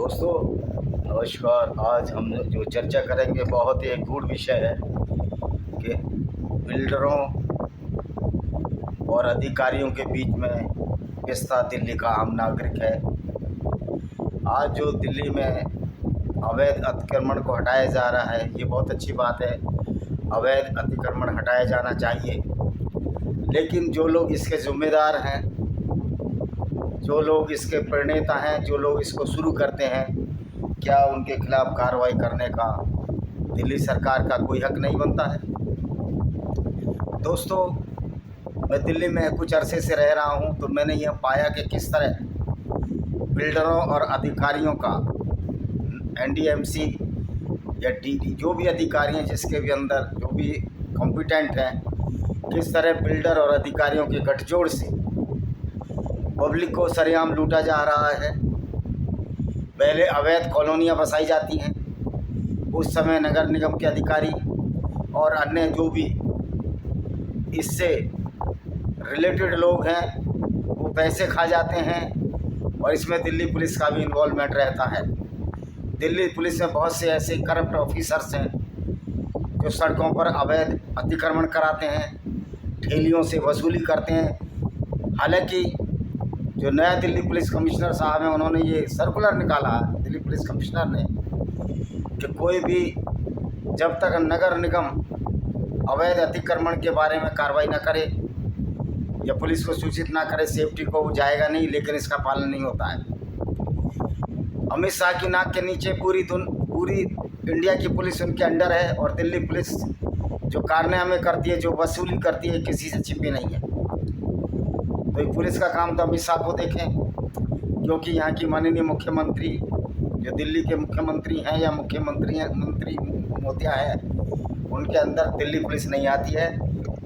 दोस्तों नमस्कार। आज हम जो चर्चा करेंगे बहुत ही एक गूढ़ विषय है कि बिल्डरों और अधिकारियों के बीच में किस तरह दिल्ली का आम नागरिक है। आज जो दिल्ली में अवैध अतिक्रमण को हटाया जा रहा है, ये बहुत अच्छी बात है। अवैध अतिक्रमण हटाया जाना चाहिए, लेकिन जो लोग इसके ज़िम्मेदार हैं, जो लोग इसके प्रणेता हैं, जो लोग इसको शुरू करते हैं, क्या उनके खिलाफ़ कार्रवाई करने का दिल्ली सरकार का कोई हक नहीं बनता है। दोस्तों, मैं दिल्ली में कुछ अरसे से रह रहा हूं, तो मैंने यह पाया कि किस तरह बिल्डरों और अधिकारियों का एनडीएमसी या डीडी जो भी अधिकारी हैं, जिसके भी अंदर जो भी कॉम्पिटेंट हैं, किस तरह बिल्डर और अधिकारियों के गठजोड़ से पब्लिक को सरेआम लूटा जा रहा है। पहले अवैध कॉलोनियाँ बसाई जाती हैं, उस समय नगर निगम के अधिकारी और अन्य जो भी इससे रिलेटेड लोग हैं वो पैसे खा जाते हैं, और इसमें दिल्ली पुलिस का भी इन्वॉल्वमेंट रहता है। दिल्ली पुलिस में बहुत से ऐसे करप्ट ऑफिसर्स हैं जो सड़कों पर अवैध अतिक्रमण कराते हैं, ठेलियों से वसूली करते हैं। हालांकि जो नया दिल्ली पुलिस कमिश्नर साहब हैं, उन्होंने ये सर्कुलर निकाला है, दिल्ली पुलिस कमिश्नर ने, कि कोई भी जब तक नगर निगम अवैध अतिक्रमण के बारे में कार्रवाई न करे या पुलिस को सूचित ना करे, सेफ्टी को वो जाएगा नहीं। लेकिन इसका पालन नहीं होता है। अमित शाह की नाक के नीचे पूरी इंडिया की पुलिस उनके अंडर है, और दिल्ली पुलिस जो कारनामे करती है, जो वसूली करती है, किसी से छिपी नहीं है। तो पुलिस का काम तो अमित शाह को देखें, क्योंकि यहाँ की माननीय मुख्यमंत्री जो दिल्ली के मुख्यमंत्री हैं या मंत्री मोतिया है, उनके अंदर दिल्ली पुलिस नहीं आती है।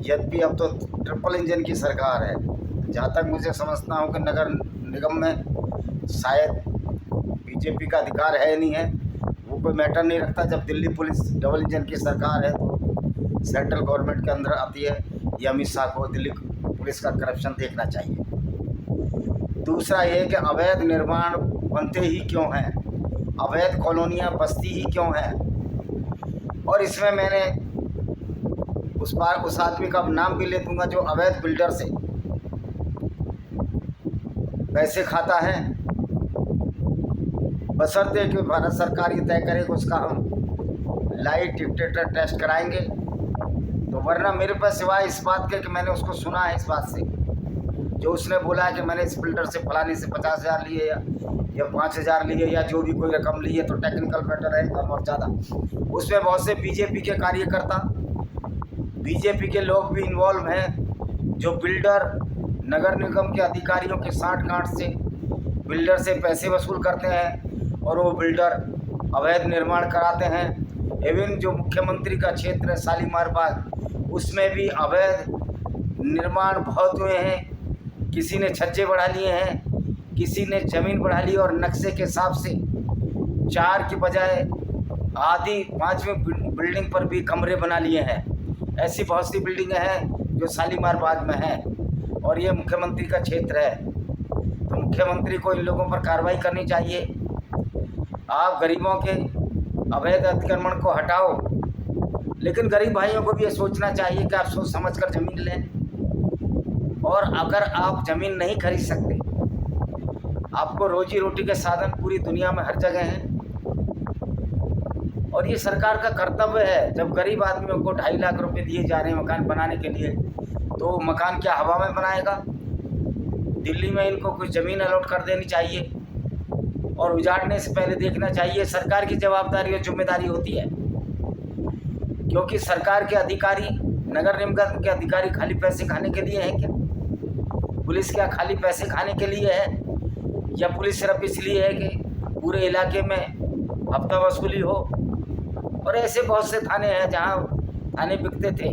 यद्यपि अब तो ट्रिपल इंजन की सरकार है। जहाँ तक मुझे समझता हूँ कि नगर निगम में शायद बीजेपी का अधिकार है नहीं है, वो कोई मैटर नहीं रखता। जब दिल्ली पुलिस डबल इंजन की सरकार है तो सेंट्रल गवर्नमेंट के अंदर आती है। ये अमित शाह को दिल्ली पुलिस का करप्शन देखना चाहिए। दूसरा ये कि अवैध निर्माण बनते ही क्यों हैं, अवैध कॉलोनियाँ बसती ही क्यों हैं। और इसमें मैंने उस आदमी का नाम भी ले दूंगा जो अवैध बिल्डर से पैसे खाता है, बशर्ते कि भारत सरकार ये तय करे कि उसका हम लाइट डिटेक्टर टेस्ट कराएंगे। तो वरना मेरे पास सिवाय इस बात के कि मैंने उसको सुना है, इस बात से जो उसने बोला है कि मैंने इस बिल्डर से फलाने से 50,000 लिए या 5,000 लिए या जो भी कोई रकम ली है, तो टेक्निकल मैटर है कम और ज़्यादा। उसमें बहुत से बीजेपी के कार्यकर्ता, बीजेपी के लोग भी इन्वॉल्व हैं, जो बिल्डर नगर निगम के अधिकारियों के साठ-गांठ से बिल्डर से पैसे वसूल करते हैं, और वो बिल्डर अवैध निर्माण कराते हैं। इवन जो मुख्यमंत्री का क्षेत्र है शालीमार बाग, उसमें भी अवैध निर्माण बहुत हुए हैं। किसी ने छज्जे बढ़ा लिए हैं, किसी ने ज़मीन बढ़ा ली, और नक्शे के हिसाब से 4 की बजाय आधी 5वीं बिल्डिंग पर भी कमरे बना लिए हैं। ऐसी बहुत सी बिल्डिंगें हैं जो शालीमार बाग में हैं, और ये मुख्यमंत्री का क्षेत्र है। तो मुख्यमंत्री को इन लोगों पर कार्रवाई करनी चाहिए। आप गरीबों के अवैध अतिक्रमण को हटाओ, लेकिन गरीब भाइयों को भी ये सोचना चाहिए कि आप सोच समझ कर ज़मीन लें। और अगर आप ज़मीन नहीं खरीद सकते, आपको रोजी रोटी के साधन पूरी दुनिया में हर जगह हैं, और ये सरकार का कर्तव्य है। जब गरीब आदमियों को 2.5 लाख रुपए दिए जा रहे हैं मकान बनाने के लिए, तो मकान क्या हवा में बनाएगा। दिल्ली में इनको कुछ ज़मीन अलॉट कर देनी चाहिए, और उजाड़ने से पहले देखना चाहिए। सरकार की जवाबदारी और जिम्मेदारी होती है, क्योंकि सरकार के अधिकारी, नगर निगम के अधिकारी खाली पैसे खाने के लिए हैं क्या? पुलिस क्या खाली पैसे खाने के लिए है, या पुलिस सिर्फ इसलिए है कि पूरे इलाके में हफ्ता वसूली हो। और ऐसे बहुत से थाने हैं जहां थाने बिकते थे।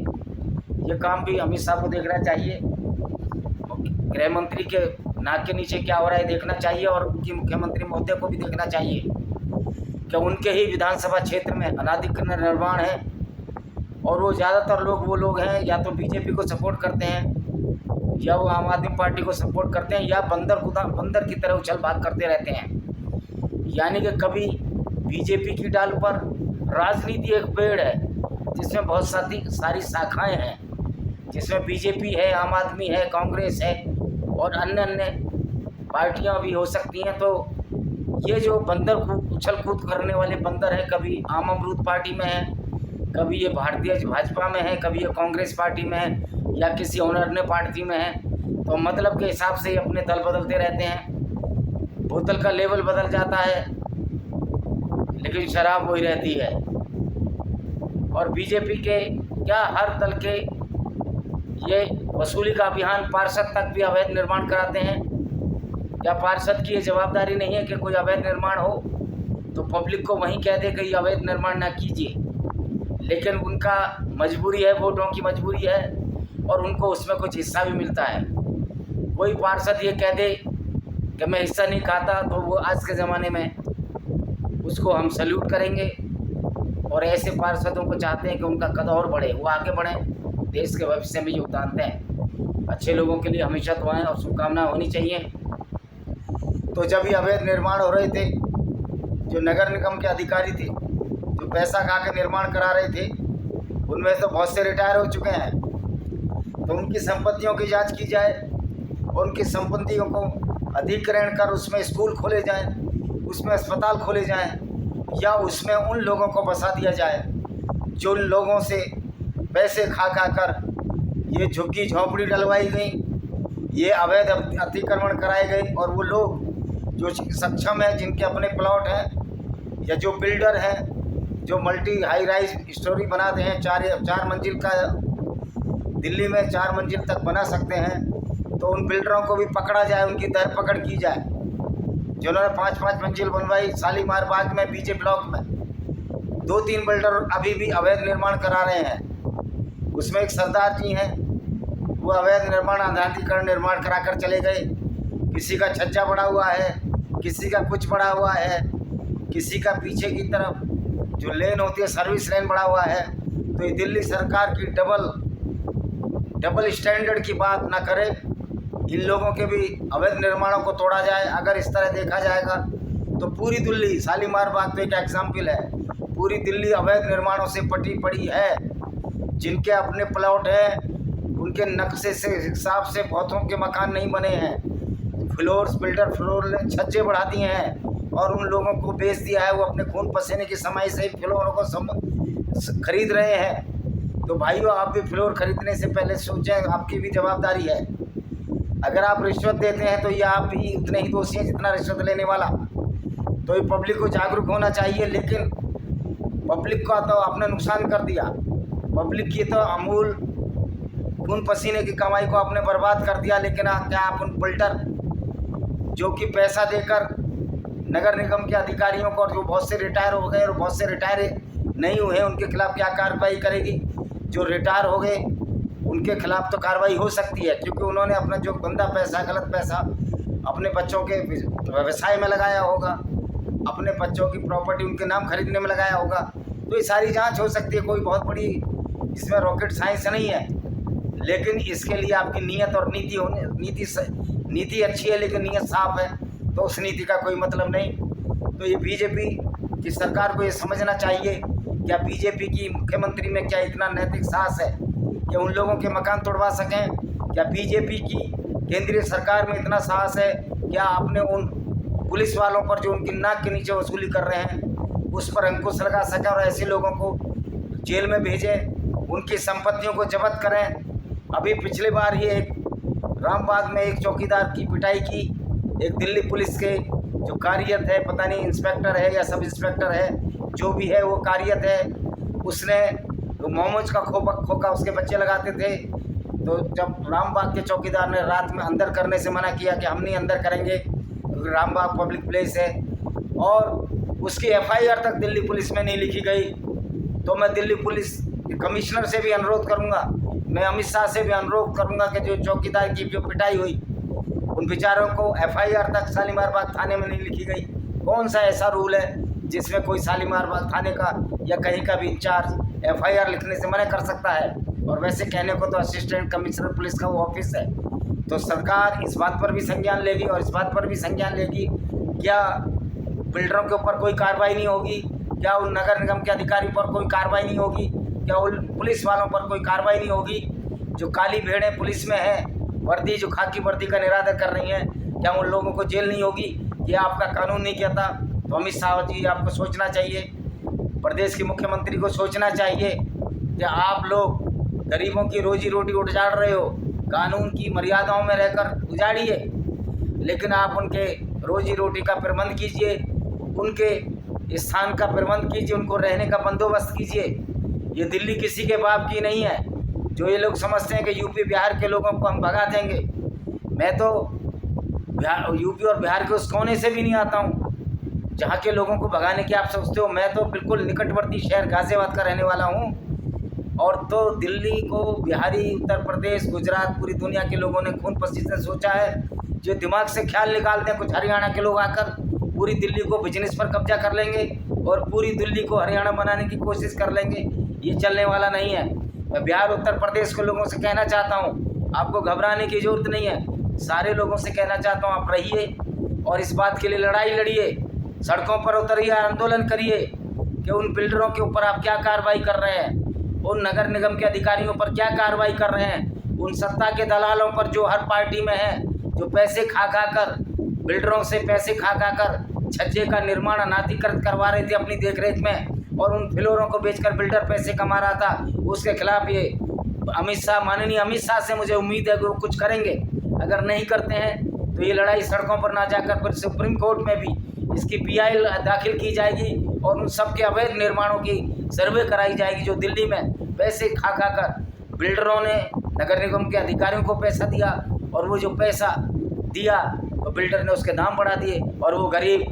ये काम भी अमित शाह को देखना चाहिए, गृह मंत्री के नाक के नीचे क्या हो रहा है देखना चाहिए, और उनकी मुख्यमंत्री महोदय को भी देखना चाहिए कि उनके ही विधानसभा क्षेत्र में अनाधिकृत निर्माण है, और वो ज़्यादातर लोग वो लोग हैं या तो बीजेपी को सपोर्ट करते हैं, या वो आम आदमी पार्टी को सपोर्ट करते हैं, या बंदर की तरह उछल भाग करते रहते हैं। यानी कि कभी बीजेपी की डाल पर राजनीति एक पेड़ है जिसमें बहुत सारी शाखाएं हैं, जिसमें बीजेपी है, आम आदमी है, कांग्रेस है और अन्य अन्य पार्टियां भी हो सकती हैं। तो ये जो बंदर उछल कूद करने वाले बंदर हैं, कभी आम अमरूद पार्टी में है, कभी ये भारतीय भाजपा में है, कभी ये कांग्रेस पार्टी में है या किसी और अन्य पार्टी में है, तो मतलब के हिसाब से अपने दल बदलते रहते हैं। बोतल का लेवल बदल जाता है लेकिन शराब वही रहती है। और बीजेपी के क्या हर दल के ये वसूली का अभियान पार्षद तक भी अवैध निर्माण कराते हैं। क्या पार्षद की ये जवाबदारी नहीं है कि कोई अवैध निर्माण हो तो पब्लिक को वहीं कह दे कि अवैध निर्माण ना कीजिए, लेकिन उनका मजबूरी है, वोटों की मजबूरी है और उनको उसमें कुछ हिस्सा भी मिलता है। कोई पार्षद ये कह दे कि मैं हिस्सा नहीं खाता तो वो आज के ज़माने में उसको हम सल्यूट करेंगे। और ऐसे पार्षदों को चाहते हैं कि उनका कद और बढ़े, वो आगे बढ़ें, देश के भविष्य में योगदान दें। अच्छे लोगों के लिए हमेशा दुआएं और शुभकामनाएं होनी चाहिए। तो जब ये अवैध निर्माण हो रहे थे, जो नगर निगम के अधिकारी थे जो पैसा खा के निर्माण करा रहे थे, उनमें तो बहुत से रिटायर हो चुके हैं, तो उनकी संपत्तियों की जांच की जाए, उनकी संपत्तियों को अधिग्रहण कर उसमें स्कूल खोले जाएं, उसमें अस्पताल खोले जाएं, या उसमें उन लोगों को बसा दिया जाए जो उन लोगों से पैसे खा कर ये झुग्गी झोंपड़ी डलवाई गई, ये अवैध अतिक्रमण कराए गए। और वो लोग जो सक्षम है, जिनके अपने प्लॉट हैं या जो बिल्डर हैं जो मल्टी हाई राइज स्टोरी बनाते हैं, 4 मंजिल का दिल्ली में 4 मंजिल तक बना सकते हैं, तो उन बिल्डरों को भी पकड़ा जाए, उनकी धरपकड़ की जाए। जिन्होंने 5-5 मंजिल बनवाई शालीमार बाग में, बीजे ब्लॉक में 2-3 बिल्डर अभी भी अवैध निर्माण करा रहे हैं। उसमें एक सरदार जी हैं, वो अवैध निर्माण आधारिकरण निर्माण करा कर चले गए। किसी का छज्जा पड़ा हुआ है, किसी का कुछ पड़ा हुआ है, किसी का पीछे की तरफ जो लेन होती है सर्विस लेन पड़ा हुआ है। तो ये दिल्ली सरकार की डबल स्टैंडर्ड की बात ना करे, इन लोगों के भी अवैध निर्माणों को तोड़ा जाए। अगर इस तरह देखा जाएगा तो पूरी दिल्ली, शालीमार बाग तो एक एग्जाम्पल है, पूरी दिल्ली अवैध निर्माणों से पटी पड़ी है। जिनके अपने प्लॉट हैं उनके नक्शे से हिसाब से बहुतों के मकान नहीं बने हैं, बिल्डर फ्लोर ने छज्जे बढ़ा दिए हैं और उन लोगों को बेच दिया है। वो अपने खून पसीने की कमाई से फ्लोरों को खरीद रहे हैं। तो भाइयों, आप भी फ्लोर खरीदने से पहले सोचें, आपकी भी जवाबदारी है। अगर आप रिश्वत देते हैं तो ये आप भी उतने ही दोषी हैं जितना रिश्वत लेने वाला। तो ये पब्लिक को जागरूक होना चाहिए, लेकिन पब्लिक का तो आपने नुकसान कर दिया। पब्लिक की तो अमूल खून पसीने की कमाई को आपने बर्बाद कर दिया। लेकिन क्या आप उन बिल्डर जो कि पैसा देकर नगर निगम के अधिकारियों को, और जो बहुत से रिटायर हो गए और बहुत से रिटायर नहीं हुए, उनके खिलाफ क्या कार्रवाई करेगी? जो रिटायर हो गए उनके खिलाफ तो कार्रवाई हो सकती है, क्योंकि उन्होंने अपना जो गंदा पैसा, गलत पैसा अपने बच्चों के व्यवसाय में लगाया होगा, अपने बच्चों की प्रॉपर्टी उनके नाम खरीदने में लगाया होगा। तो ये सारी जांच हो सकती है, कोई बहुत बड़ी इसमें रॉकेट साइंस नहीं है। लेकिन इसके लिए आपकी नीयत और नीति अच्छी है, लेकिन नीयत साफ है तो उस नीति का कोई मतलब नहीं। तो ये बीजेपी की सरकार को ये समझना चाहिए, क्या बीजेपी की मुख्यमंत्री में क्या इतना नैतिक साहस है कि उन लोगों के मकान तोड़वा सकें? क्या बीजेपी की केंद्रीय सरकार में इतना साहस है क्या आपने उन पुलिस वालों पर जो उनकी नाक के नीचे वसूली कर रहे हैं उस पर अंकुश लगा सकें और ऐसे लोगों को जेल में भेजें, उनकी संपत्तियों को जब्त करें? अभी पिछली बार ये एक रामबाग में एक चौकीदार की पिटाई की, एक दिल्ली पुलिस के जो कार्यरत है, पता नहीं इंस्पेक्टर है या सब इंस्पेक्टर है, जो भी है वो कार्यरत है, उसने मोमोज का खोखा उसके बच्चे लगाते थे। तो जब रामबाग के चौकीदार ने रात में अंदर करने से मना किया कि हम नहीं अंदर करेंगे क्योंकि रामबाग पब्लिक प्लेस है, और उसकी एफआईआर तक दिल्ली पुलिस में नहीं लिखी गई, तो मैं दिल्ली पुलिस कमिश्नर से भी अनुरोध करूंगा, मैं अमित शाह से भी अनुरोध करूंगा कि जो चौकीदार की जो पिटाई हुई उन बेचारों को एफआईआर तक शालीमार बाग थाने में नहीं लिखी गई। कौन सा ऐसा रूल है जिसमें कोई शालीमार बाग थाने का या कहीं का भी इंचार्ज एफआईआर लिखने से मना कर सकता है? और वैसे कहने को तो असिस्टेंट कमिश्नर पुलिस का वो ऑफिस है। तो सरकार इस बात पर भी संज्ञान लेगी और इस बात पर भी संज्ञान लेगी क्या बिल्डरों के ऊपर कोई कार्रवाई नहीं होगी? क्या उन नगर निगम के अधिकारियों पर कोई कार्रवाई नहीं होगी? क्या उन पुलिस वालों पर कोई कार्रवाई नहीं होगी? जो काली भेड़ें पुलिस में हैं, वर्दी जो खाकी वर्दी का निरादर कर रही हैं, क्या उन लोगों को जेल नहीं होगी? ये आपका कानून नहीं कहता? तो अमित शाह जी आपको सोचना चाहिए, प्रदेश के मुख्यमंत्री को सोचना चाहिए कि आप लोग गरीबों की रोजी रोटी उजाड़ रहे हो, कानून की मर्यादाओं में रहकर उजाड़िए, लेकिन आप उनके रोजी रोटी का प्रबंध कीजिए, उनके स्थान का प्रबंध कीजिए, उनको रहने का बंदोबस्त कीजिए। ये दिल्ली किसी के बाप की नहीं है। जो ये लोग समझते हैं कि यूपी बिहार के लोगों को हम भगा देंगे, मैं तो यूपी और बिहार के उस कोने से भी नहीं आता हूँ जहाँ के लोगों को भगाने की आप सोचते हो। मैं तो बिल्कुल निकटवर्ती शहर गाजियाबाद का रहने वाला हूँ। और तो दिल्ली को बिहारी, उत्तर प्रदेश, गुजरात, पूरी दुनिया के लोगों ने खून पसीने से सोचा है। जो दिमाग से ख्याल निकालते हैं कुछ हरियाणा के लोग आकर पूरी दिल्ली को बिजनेस पर कब्जा कर लेंगे और पूरी दिल्ली को हरियाणा बनाने की कोशिश कर लेंगे, ये चलने वाला नहीं है। मैं बिहार, उत्तर प्रदेश के लोगों से कहना चाहता हूँ, आपको घबराने की ज़रूरत नहीं है। सारे लोगों से कहना चाहता हूँ, आप रहिए और इस बात के लिए लड़ाई लड़िए, सड़कों पर उतरिए, आंदोलन करिए कि उन बिल्डरों के ऊपर आप क्या कार्रवाई कर रहे हैं, उन नगर निगम के अधिकारियों पर क्या कार्रवाई कर रहे हैं, उन सत्ता के दलालों पर जो हर पार्टी में है, जो पैसे खा कर, बिल्डरों से पैसे खा कर छज्जे का निर्माण अनाधिकृत करवा रहे थे अपनी देखरेख में और उन फ्लोरों को बेचकर बिल्डर पैसे कमा रहा था, उसके खिलाफ ये अमित शाह, माननीय अमित शाह से मुझे उम्मीद है कि वो कुछ करेंगे। अगर नहीं करते हैं तो ये लड़ाई सड़कों पर ना जाकर फिर सुप्रीम कोर्ट में भी इसकी PI दाखिल की जाएगी और उन सब के अवैध निर्माणों की सर्वे कराई जाएगी जो दिल्ली में पैसे खा कर बिल्डरों ने नगर निगम के अधिकारियों को पैसा दिया और वो जो पैसा दिया तो बिल्डर ने उसके दाम बढ़ा दिए और वो गरीब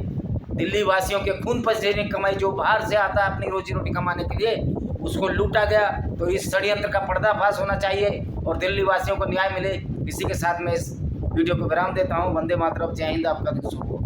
दिल्ली वासियों के खून पसीने की कमाई जो बाहर से आता है अपनी रोजी रोटी कमाने के लिए, उसको लूटा गया। तो इस षड्यंत्र का पर्दाफाश होना चाहिए और दिल्ली वासियों को न्याय मिले। इसी के साथ मैं इस वीडियो को विराम देता हूँ। वंदे मातरम, जय हिंद, आपका दिन शुभ हो।